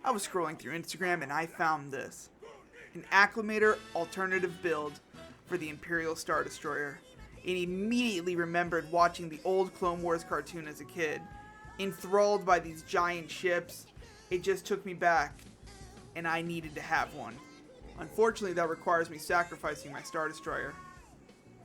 I was scrolling through Instagram and I found this. An Acclamator alternative build for the Imperial Star Destroyer. And immediately remembered watching the old Clone Wars cartoon as a kid. Enthralled by these giant ships, it just took me back, and I needed to have one. Unfortunately, that requires me sacrificing my Star Destroyer.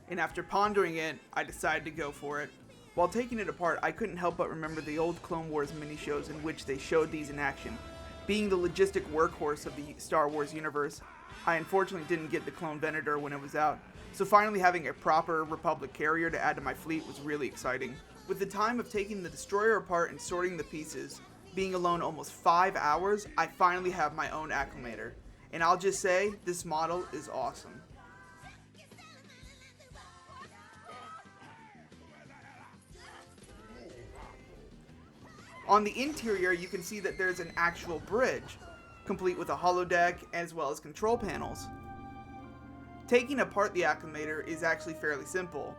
And after pondering it, I decided to go for it. While taking it apart, I couldn't help but remember the old Clone Wars mini-shows in which they showed these in action. Being the logistic workhorse of the Star Wars universe, I unfortunately didn't get the Clone Venator when it was out, so finally having a proper Republic carrier to add to my fleet was really exciting. With the time of taking the destroyer apart and sorting the pieces, being alone almost 5 hours, I finally have my own Acclamator. And I'll just say, this model is awesome. On the interior, you can see that there's an actual bridge, complete with a holodeck as well as control panels. Taking apart the Acclamator is actually fairly simple.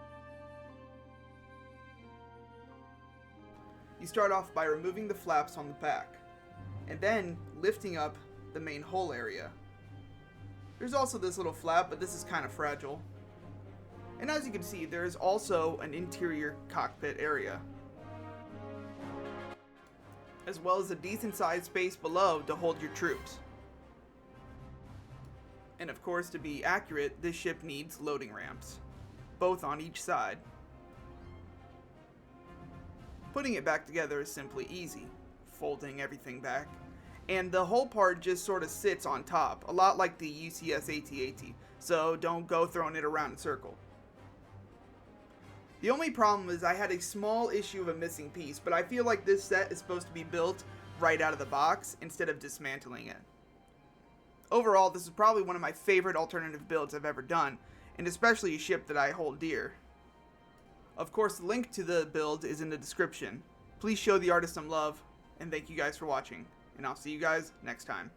You start off by removing the flaps on the back, and then lifting up the main hull area. There's also this little flap, but this is kind of fragile. And as you can see, there is also an interior cockpit area, as well as a decent sized space below to hold your troops. And of course, to be accurate, this ship needs loading ramps, both on each side. Putting it back together is simply easy, folding everything back, and the whole part just sort of sits on top, a lot like the UCS AT-AT, so don't go throwing it around in a circle. The only problem is I had a small issue of a missing piece, but I feel like this set is supposed to be built right out of the box instead of dismantling it. Overall, this is probably one of my favorite alternative builds I've ever done, and especially a ship that I hold dear. Of course, the link to the build is in the description. Please show the artist some love, and thank you guys for watching, and I'll see you guys next time.